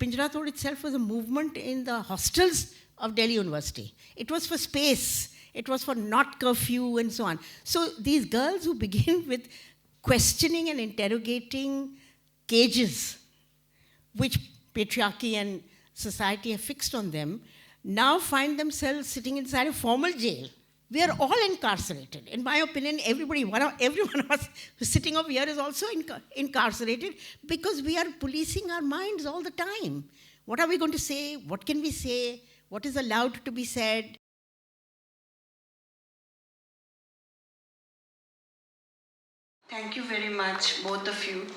Pinjra Tod itself was a movement in the hostels of Delhi University. It was for space. It was for not curfew and so on. So these girls who begin with questioning and interrogating cages, which patriarchy and society have fixed on them, now find themselves sitting inside a formal jail. We are all incarcerated. In my opinion, every one of us who's sitting over here is also incarcerated because we are policing our minds all the time. What are we going to say? What can we say? What is allowed to be said? Thank you very much, both of you.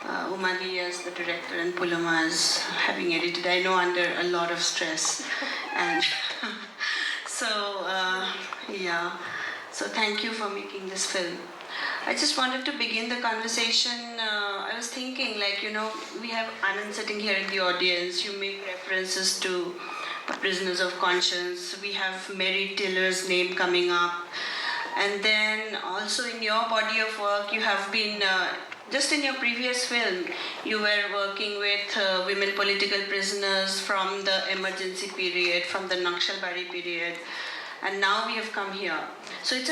Umali as the director and Puloma as having edited. I know under a lot of stress. And so, yeah. So thank you for making this film. I just wanted to begin the conversation. I was thinking, like, we have Anand sitting here in the audience. You make references to prisoners of conscience. We have Mary Tiller's name coming up. And then also in your body of work, you have been, just in your previous film, you were working with women political prisoners from the emergency period, from the Naxalbari period. And now we have come here. So it's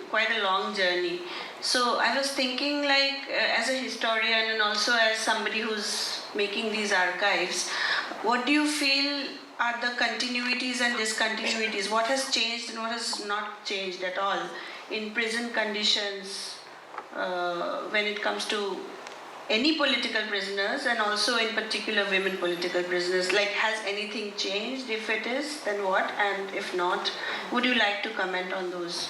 quite a long journey. So I was thinking, like, as a historian and also as somebody who's making these archives, what do you feel are the continuities and discontinuities? What has changed and what has not changed at all in prison conditions when it comes to any political prisoners and also in particular women political prisoners? Like, has anything changed? If it is, then what? And if not, would you like to comment on those?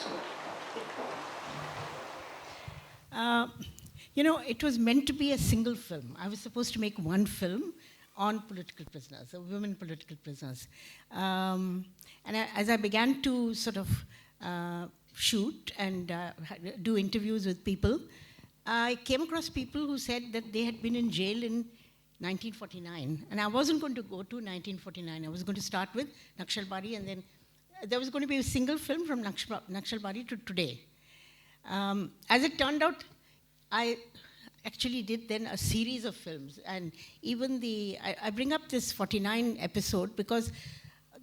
It was meant to be a single film. I was supposed to make one film on political prisoners, women political prisoners. As I began to sort of shoot and do interviews with people, I came across people who said that they had been in jail in 1949. And I wasn't going to go to 1949. I was going to start with Naxalbari, and then there was going to be a single film from Naxalbari to today. As it turned out, I actually did then a series of films. And even I bring up this 49 episode because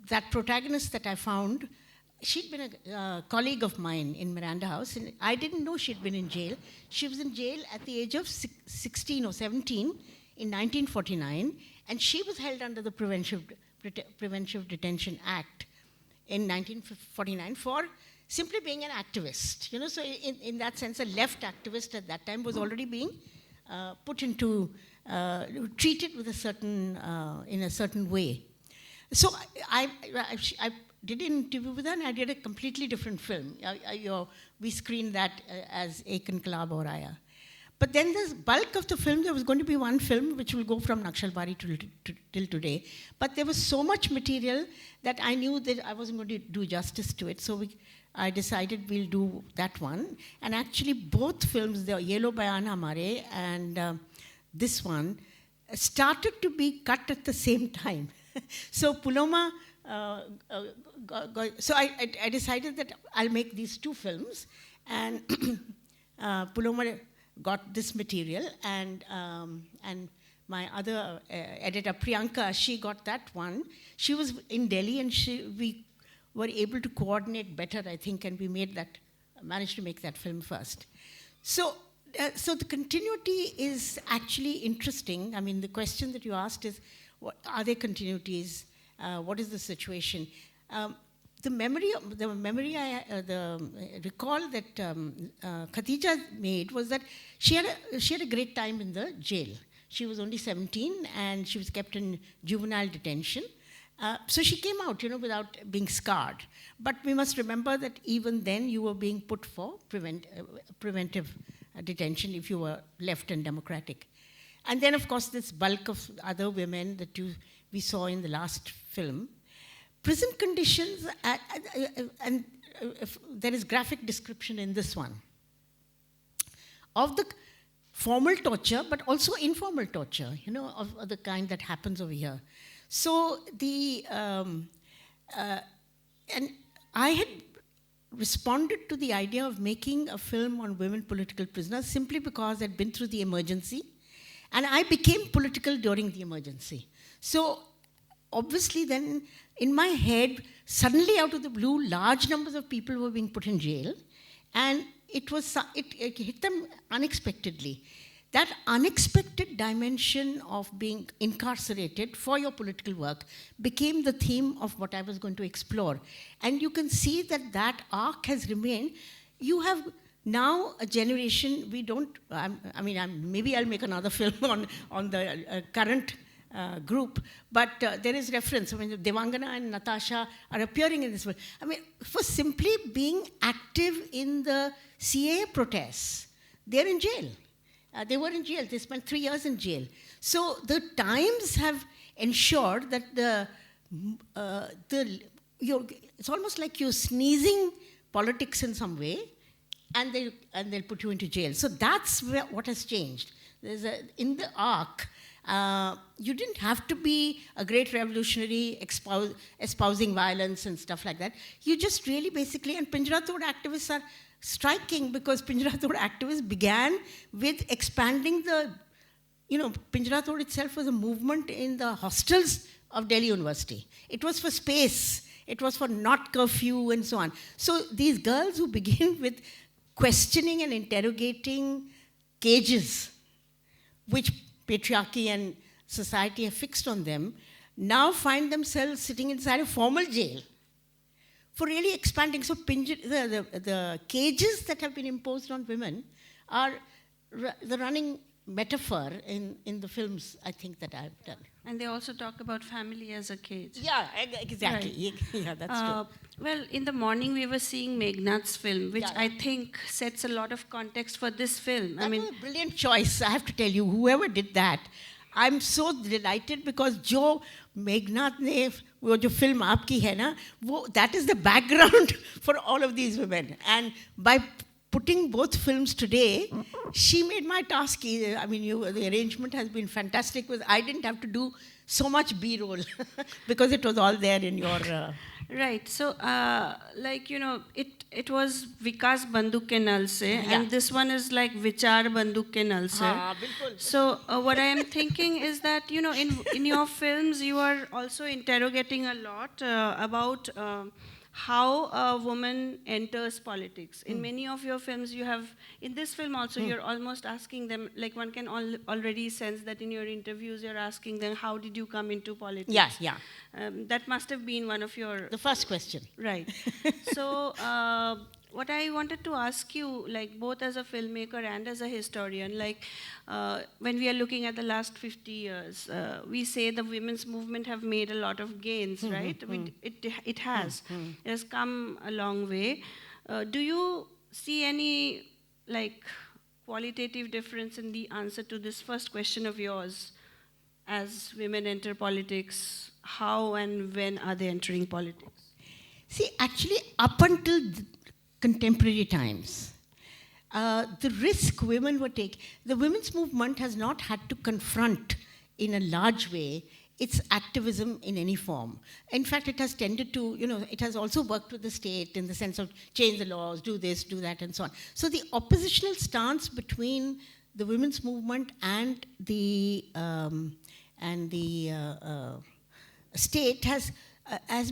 that protagonist that I found, she'd been a colleague of mine in Miranda House, and I didn't know she'd been in jail. She was in jail at the age of 16 or 17 in 1949, and she was held under the Preventive Detention Act in 1949 for simply being an activist. So in that sense, a left activist at that time was already being put into, treated with in a certain way. So I did an interview with her, and I did a completely different film. We screened that as Ek Inqilab Aur Aaya. But then the bulk of the film, there was going to be one film which will go from Naxalbari till today. But there was so much material that I knew that I wasn't going to do justice to it. So I decided we'll do that one. And actually both films, the Yellow Bayan Hamare and this one, started to be cut at the same time. So Puloma, so I decided that I'll make these two films. And Puloma got this material, and my other editor, Priyanka, she got that one. She was in Delhi, and we were able to coordinate better, I think, and we managed to make that film first. So the continuity is actually interesting. I mean, the question that you asked is, are there continuities? What is the situation? The recall that Khatija made was that she had a great time in the jail. She was only 17 and she was kept in juvenile detention. So she came out, without being scarred. But we must remember that even then you were being put for preventive detention if you were left and democratic. And then, of course, this bulk of other women that we saw in the last film. Prison conditions, and there is graphic description in this one, of the formal torture, but also informal torture, of the kind that happens over here. So and I had responded to the idea of making a film on women political prisoners simply because I'd been through the emergency, And I became political during the emergency. So obviously then in my head, suddenly out of the blue, large numbers of people were being put in jail. And it hit them unexpectedly. That unexpected dimension of being incarcerated for your political work became the theme of what I was going to explore. And you can see that that arc has remained. You have now a generation, maybe I'll make another film on the current group, but there is reference. I mean, Devangana and Natasha are appearing in this film. I mean, for simply being active in the CAA protests, they're in jail. They were in jail. They spent 3 years in jail. So the times have ensured that it's almost like you're sneezing politics in some way, and they'll put you into jail. So that's what has changed. In the arc, you didn't have to be a great revolutionary espousing violence and stuff like that. You just really basically, and Pinjra Tod activists are striking because Pinjra Tod activists began with expanding Pinjra Tod itself was a movement in the hostels of Delhi University. It was for space. It was for not curfew and so on. So these girls who begin with questioning and interrogating cages, which patriarchy and society have fixed on them, now find themselves sitting inside a formal jail for really expanding. So the cages that have been imposed on women are the running metaphor in the films, I think, that I've done. And they also talk about family as a cage. Yeah, exactly. Right. Yeah, that's true. Well, in the morning we were seeing Meghnad's film, which I think sets a lot of context for this film. That was a brilliant choice, I have to tell you. Whoever did that, I'm so delighted because जो मेघनाथ ने वो जो film आपकी है ना, that is the background for all of these women. And by putting both films today, she made my task easy. I mean, the arrangement has been fantastic. I didn't have to do so much B-roll because it was all there in your... Right. So, it was Vikas Banduk ke Nal se, and this one is like Vichar Banduk ke Nal se. So, what I am thinking is that, in your films, you are also interrogating a lot about how a woman enters politics. In many of your films, you have, in this film also, you're almost asking them, like one can already sense that in your interviews, you're asking them, how did you come into politics? Yeah. That must have been one of your... The first question. Right. So, what I wanted to ask you, like both as a filmmaker and as a historian, like when we are looking at the last 50 years, we say the women's movement have made a lot of gains, right? It has. It has come a long way. Do you see any qualitative difference in the answer to this first question of yours? As women enter politics, how and when are they entering politics? See, actually, up until contemporary times, the risk women were taking, the women's movement has not had to confront in a large way its activism in any form. In fact, it has tended to, it has also worked with the state in the sense of change the laws, do this, do that, and so on. So the oppositional stance between the women's movement and the state has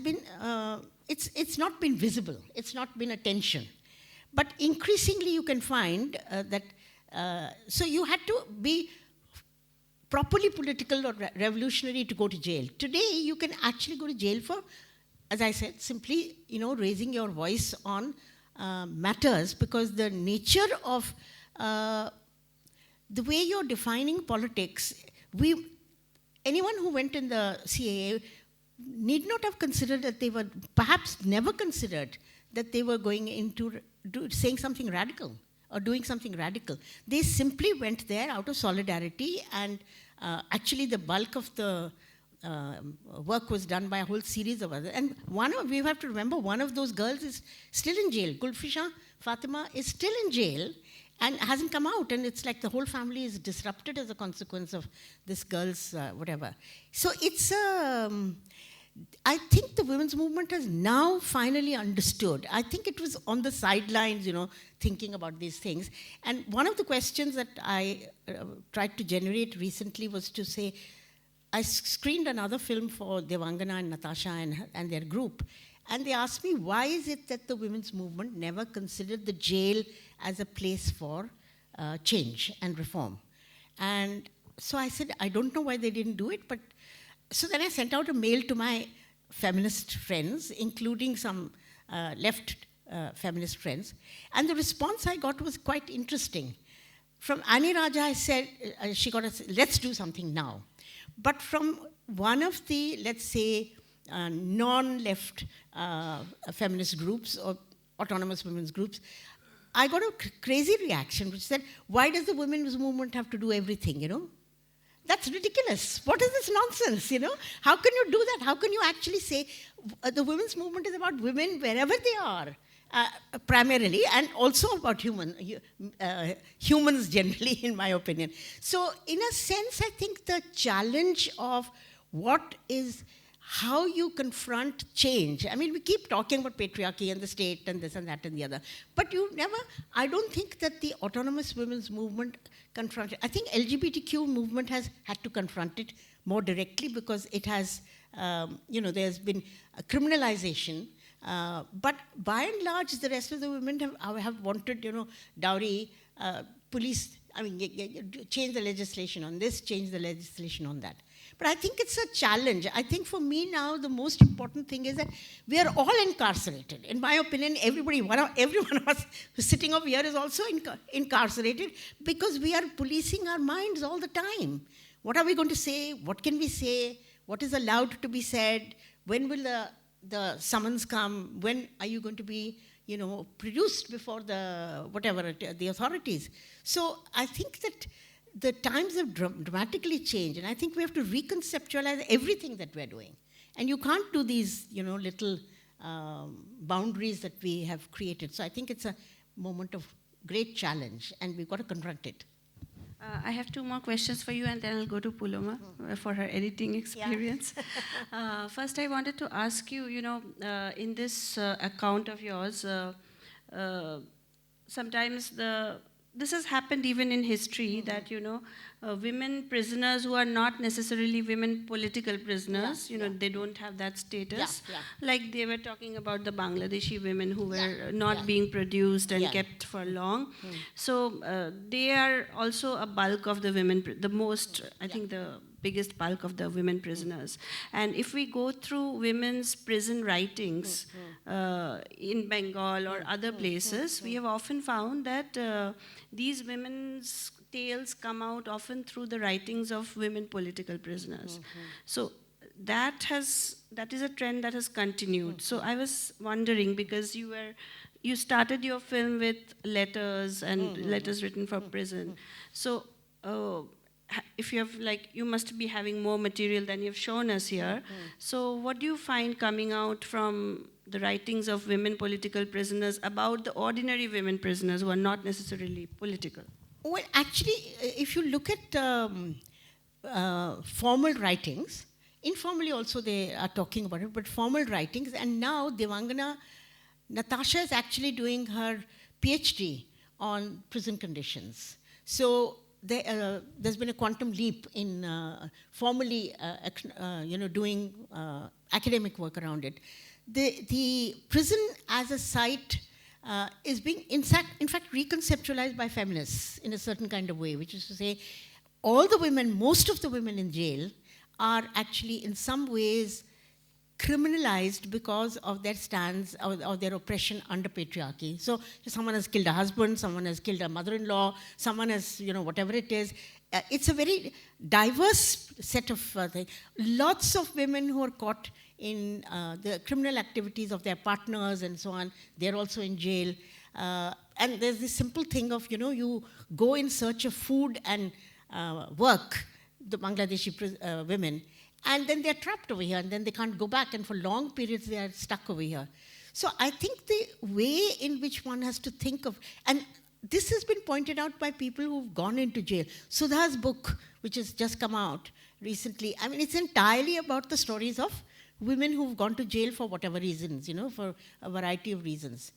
been, it's not been visible. It's not been a tension. But increasingly you can find that, so you had to be properly political or revolutionary to go to jail. Today you can actually go to jail for, as I said, simply, raising your voice on matters, because the nature of the way you're defining politics, anyone who went in the CAA need not have considered that they were, perhaps never considered that they were going into saying something radical or doing something radical. They simply went there out of solidarity, and actually the bulk of the work was done by a whole series of others. And we have to remember, one of those girls is still in jail. Gulfisha Fatima is still in jail and hasn't come out, and it's like the whole family is disrupted as a consequence of this girl's whatever. So it's I think the women's movement has now finally understood. I think it was on the sidelines, thinking about these things. And one of the questions that I tried to generate recently was to say, I screened another film for Devangana and Natasha and their group. And they asked me, why is it that the women's movement never considered the jail as a place for change and reform? And so I said, I don't know why they didn't do it, but so then I sent out a mail to my feminist friends, including some left feminist friends. And the response I got was quite interesting. From Annie Raja, I said, she got us, let's do something now. But from one of the, let's say, non-left feminist groups or autonomous women's groups, I got a crazy reaction which said, why does the women's movement have to do everything, That's ridiculous. What is this nonsense, How can you do that? How can you actually say the women's movement is about women wherever they are, primarily, and also about humans generally, in my opinion. So in a sense, I think the challenge of how you confront change. I mean, we keep talking about patriarchy and the state and this and that and the other, but I don't think that the autonomous women's movement confronted. I think LGBTQ movement has had to confront it more directly because it has, there's been a criminalization. But by and large, the rest of the women have wanted, dowry, police, change the legislation on this, change the legislation on that. But I think it's a challenge. I think for me now, the most important thing is that we are all incarcerated. In my opinion, every one of us who's sitting over here is also incarcerated because we are policing our minds all the time. What are we going to say? What can we say? What is allowed to be said? When will the summons come? When are you going to be, produced before the authorities? So I think that the times have dramatically changed, and I think we have to reconceptualize everything that we're doing. And you can't do these, little boundaries that we have created. So I think it's a moment of great challenge, and we've got to confront it. I have two more questions for you, and then I'll go to Puloma for her editing experience. Yeah. First, I wanted to ask you, in this account of yours, sometimes this has happened even in history, that, women prisoners who are not necessarily women political prisoners, they don't have that status. Yeah. Like they were talking about the Bangladeshi women who were not being produced and kept for long. So they are also a bulk of the women, I think the biggest bulk of the women prisoners. And if we go through women's prison writings in Bengal or other places, we have often found that these women's tales come out often through the writings of women political prisoners. So that is a trend that has continued. So I was wondering, because you started your film with letters and letters written for prison. So if you have, you must be having more material than you've shown us here. So what do you find coming out from the writings of women political prisoners about the ordinary women prisoners who are not necessarily political? Well, actually, if you look at formal writings, informally also they are talking about it, but formal writings, and now Devangana, Natasha is actually doing her PhD on prison conditions. So there's been a quantum leap in formally, doing academic work around it. The prison as a site is being, in fact, reconceptualized by feminists in a certain kind of way, which is to say, most of the women in jail are actually in some ways criminalized because of their stands or their oppression under patriarchy. So someone has killed a husband, someone has killed a mother-in-law, someone has, whatever it is. It's a very diverse set of things. Lots of women who are caught in the criminal activities of their partners and so on, they're also in jail. And there's this simple thing of, you go in search of food and work, the Bangladeshi women, and then they're trapped over here, and then they can't go back, and for long periods they are stuck over here. So I think the way in which one has to think of, and this has been pointed out by people who've gone into jail. Sudha's book, which has just come out recently, it's entirely about the stories of women who've gone to jail for whatever reasons, for a variety of reasons.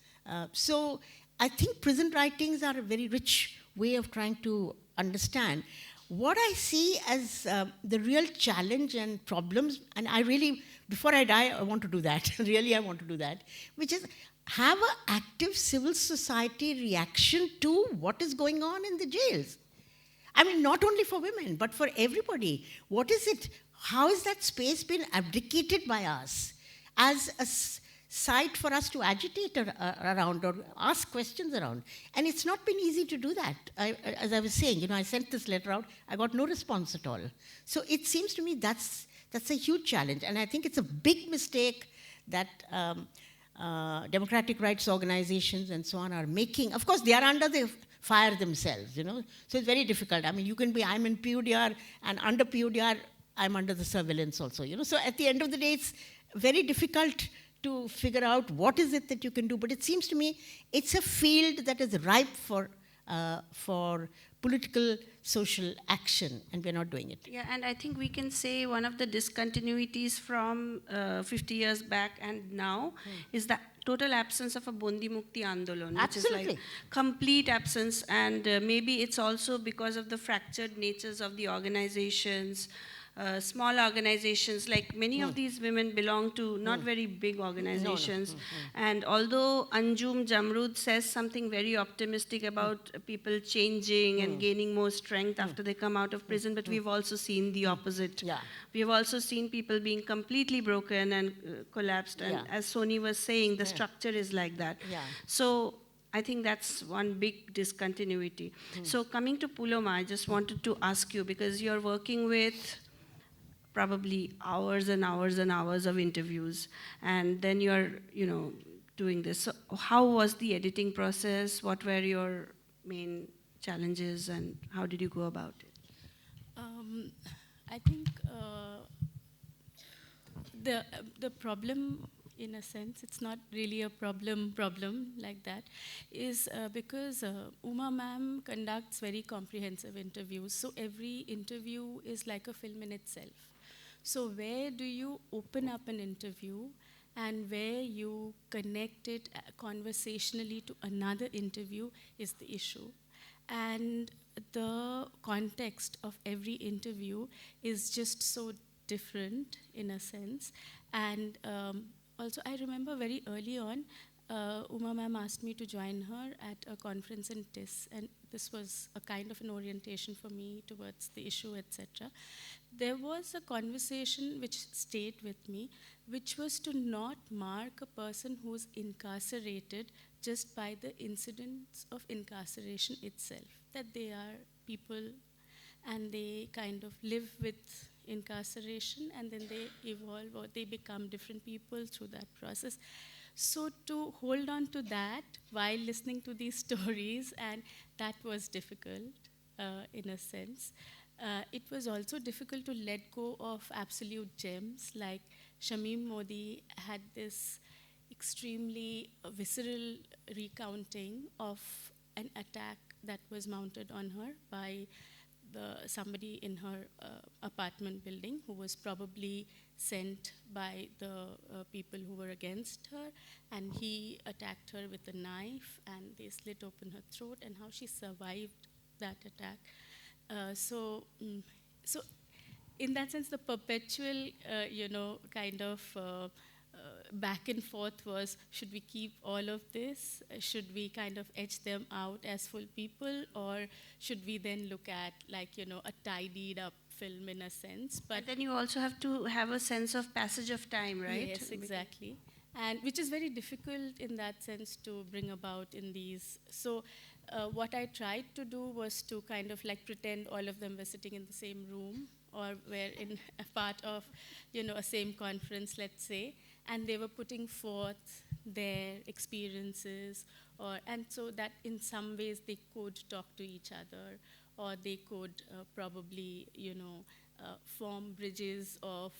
So I think prison writings are a very rich way of trying to understand what I see as the real challenge and problems, and I really, before I die, I want to do that. Really, I want to do that, which is have an active civil society reaction to what is going on in the jails. I mean, not only for women, but for everybody. What is it? How has that space been abdicated by us as a site for us to agitate around or ask questions around? And it's not been easy to do that. As I was saying, I sent this letter out, I got no response at all. So it seems to me that's a huge challenge. And I think it's a big mistake that democratic rights organizations and so on are making. Of course, they are under the fire themselves, So it's very difficult. I mean, you can be, I'm in PUDR, and under PUDR, I'm under the surveillance also, So at the end of the day, it's very difficult to figure out what is it that you can do. But it seems to me it's a field that is ripe for political, social action, and we're not doing it. Yeah, and I think we can say one of the discontinuities from 50 years back and now is the total absence of a Bondi Mukti Andolon, which is like complete absence, and maybe it's also because of the fractured natures of the organizations. Small organizations, like many of these women belong to not very big organizations. And although Anjum Jamrud says something very optimistic about people changing and gaining more strength after they come out of prison, but we've also seen the opposite. Yeah. We've also seen people being completely broken and collapsed. And as Soni was saying, the structure is like that. Yeah. So I think that's one big discontinuity. So coming to Puloma, I just wanted to ask you, because you're working with probably hours and hours and hours of interviews, and then you're, doing this. So how was the editing process? What were your main challenges, and how did you go about it? I think the problem, in a sense, it's not really a problem like that, is because Uma ma'am conducts very comprehensive interviews. So every interview is like a film in itself. So where do you open up an interview and where you connect it conversationally to another interview is the issue. And the context of every interview is just so different in a sense. And also I remember very early on, Uma ma'am asked me to join her at a conference in TIS, and this was a kind of an orientation for me towards the issue, etc. There was a conversation which stayed with me, which was to not mark a person who's incarcerated just by the incidents of incarceration itself, that they are people and they kind of live with incarceration and then they evolve or they become different people through that process. So to hold on to that while listening to these stories, and that was difficult in a sense. It was also difficult to let go of absolute gems, like Shamim Modi had this extremely visceral recounting of an attack that was mounted on her by somebody in her apartment building who was probably sent by the people who were against her, and he attacked her with a knife and they slit open her throat, and how she survived that attack. So in that sense, the perpetual, kind of back and forth was, should we keep all of this? Should we kind of etch them out as full people? Or should we then look at, a tidied up film in a sense? But then you also have to have a sense of passage of time, right? Yes, exactly. And which is very difficult in that sense to bring about in these. So what I tried to do was to kind of pretend all of them were sitting in the same room or were in a part of, a same conference, let's say, and they were putting forth their experiences, and so that in some ways they could talk to each other, or they could probably, form bridges of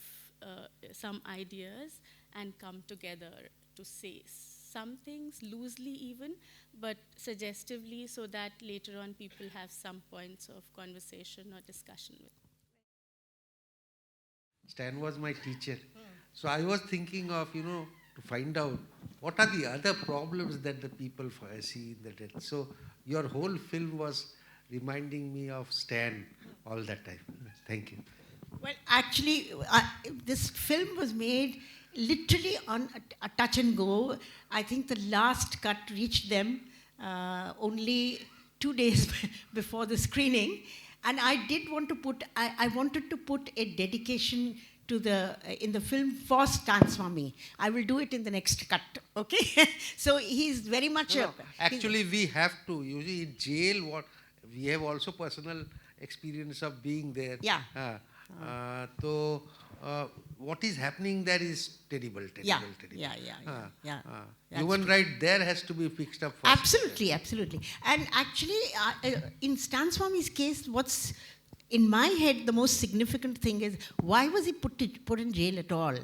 some ideas and come together to say some things loosely even, but suggestively, so that later on people have some points of conversation or discussion with. Stan was my teacher. So I was thinking of, to find out what are the other problems that the people see in the death. So your whole film was reminding me of Stan all that time. Thank you. Well, actually, this film was made literally on a touch and go. I think the last cut reached them only 2 days before the screening. And I did want to put, I wanted to put a dedication to in the film for Stan Swami. I will do it in the next cut, okay? So he's very much actually, we have to. Usually in jail, we have also personal experience of being there. Yeah. So what is happening there is terrible. Yeah. Human right there has to be fixed up first. Absolutely. And actually, in Stan Swami's case, what's in my head the most significant thing is, why was he put in jail at all?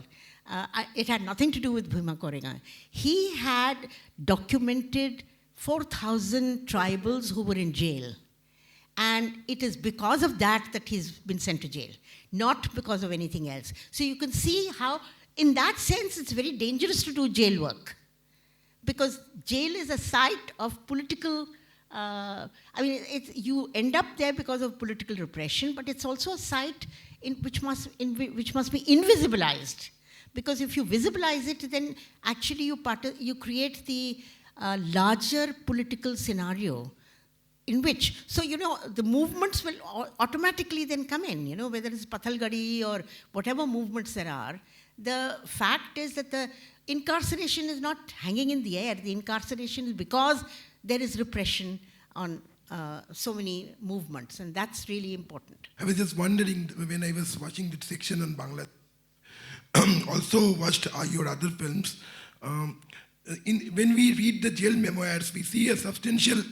It had nothing to do with Bhima Koregaon. He had documented 4,000 tribals who were in jail. And it is because of that he's been sent to jail, not because of anything else. So you can see how, in that sense, it's very dangerous to do jail work. Because jail is a site of political, you end up there because of political repression, but it's also a site which must be invisibilized. Because if you visibilize it, then actually you create the larger political scenario in which, the movements will automatically then come in, whether it's Pathalgadi or whatever movements there are. The fact is that the incarceration is not hanging in the air. The incarceration is because there is repression on so many movements, and that's really important. I was just wondering, when I was watching the section on Bangla, also watched your other films, when we read the jail memoirs, we see a substantial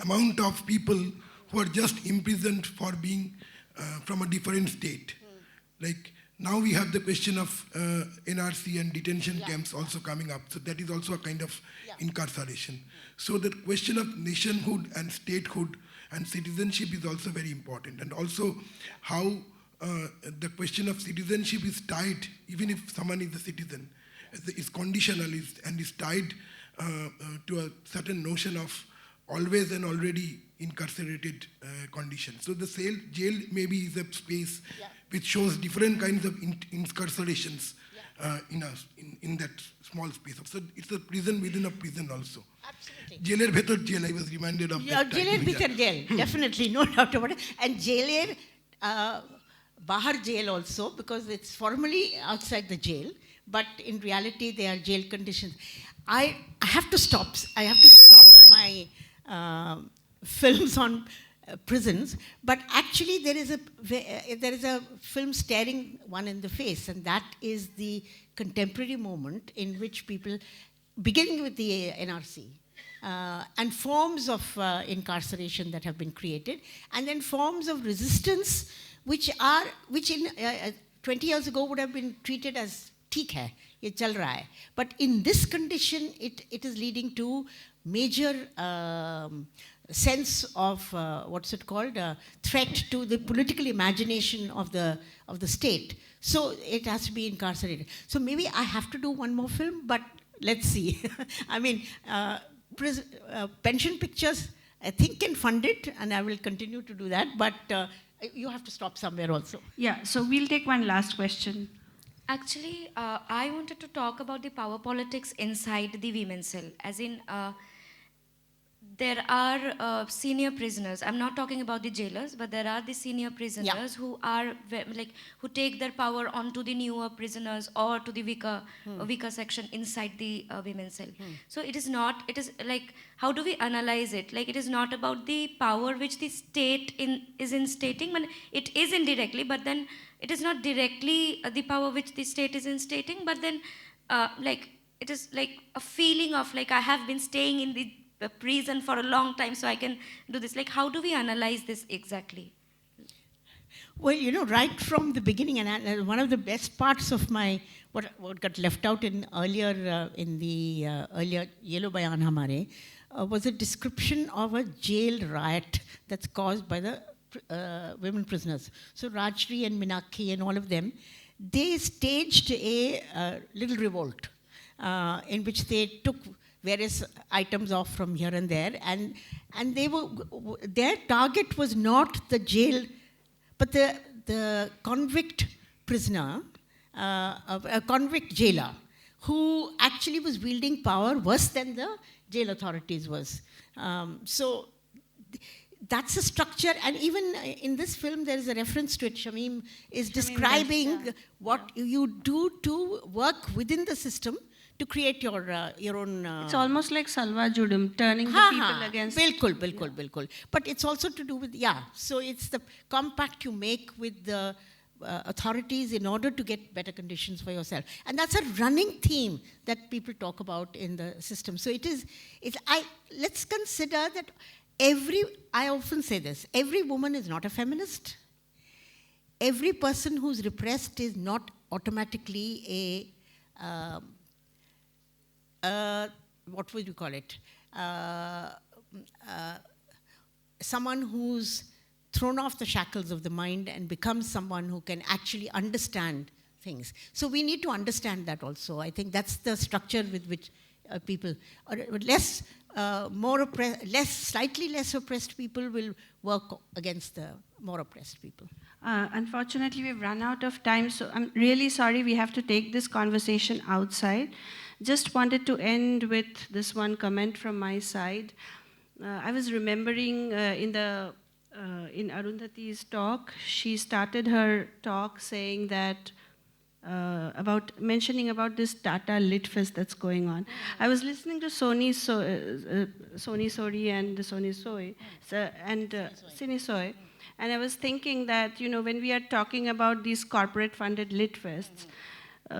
amount of people who are just imprisoned for being from a different state. Like now we have the question of NRC and detention camps also coming up. So that is also a kind of incarceration. So the question of nationhood and statehood and citizenship is also very important. And also how the question of citizenship is tied, even if someone is a citizen, is conditional and is tied to a certain notion of always and already incarcerated condition. So the jail maybe is a space which shows different kinds of incarcerations in that small space. So it's a prison within a prison also. Absolutely. Jailer bhetar jail, I was reminded of that. Jailer bhetar jail, definitely, no doubt about it. And jailer bahar jail also, because it's formally outside the jail, but in reality they are jail conditions. I have to stop my films on prisons, but actually there is a film staring one in the face, and that is the contemporary moment in which people, beginning with the NRC, and forms of incarceration that have been created, and then forms of resistance which in 20 years ago would have been treated as ठीक है, ये चल रहा है. But in this condition, it is leading to major sense of what's it called, threat to the political imagination of the state. So it has to be incarcerated. So maybe I have to do one more film, but let's see. I mean, Pension Pictures, I think, can fund it, and I will continue to do that. But you have to stop somewhere also. Yeah. So we'll take one last question. Actually, I wanted to talk about the power politics inside the women's cell. As in, there are senior prisoners. I'm not talking about the jailers, but there are the senior prisoners who are who take their power onto the newer prisoners or to the weaker section inside the women's cell. So it is not. It is like, how do we analyze it? Like, it is not about the power which the state is instating, but it is indirectly. But then it is not directly the power which the state is instating. But then, it is like a feeling of like, I have been staying in the prison for a long time, so I can do this. Like, how do we analyze this exactly? Well, right from the beginning, and one of the best parts of my what got left out in earlier Yellow Bayan Hamare was a description of a jail riot that's caused by the women prisoners. So Rajri and Minakshi and all of them, they staged a little revolt in which they took various items off from here and there, and their target was not the jail, but the convict prisoner, a convict jailer, who actually was wielding power worse than the jail authorities was. That's a structure, and even in this film there is a reference to it. Shamim is describing what you do to work within the system to create your own... It's almost like Salwa Judum, turning the people against... Bilkul. But it's also to do with, so it's the compact you make with the authorities in order to get better conditions for yourself. And that's a running theme that people talk about in the system. So let's consider that I often say this, every woman is not a feminist. Every person who's repressed is not automatically what would you call it? Someone who's thrown off the shackles of the mind and becomes someone who can actually understand things. So we need to understand that also. I think that's the structure with which people, or slightly less oppressed people will work against the more oppressed people. Unfortunately, we've run out of time, so I'm really sorry we have to take this conversation outside. Just wanted to end with this one comment from my side. I was remembering in Arundhati's talk, she started her talk saying that mentioning about this Tata Lit Fest that's going on. I was listening to Soni Sori and Soni Soy and Sini Soy, and I was thinking that when we are talking about these corporate-funded Lit Fests,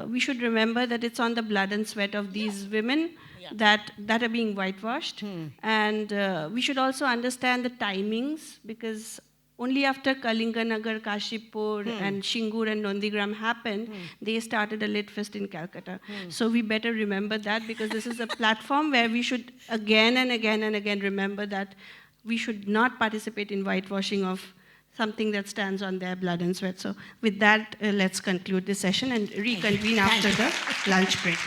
we should remember that it's on the blood and sweat of these women that are being whitewashed, and we should also understand the timings, because only after Kalinganagar, Kashipur, and Shingur and Nondigram happened, they started a Lit Fest in Calcutta. So we better remember that, because this is a platform where we should again and again and again remember that we should not participate in whitewashing of something that stands on their blood and sweat. So with that, let's conclude this session and reconvene after the lunch break.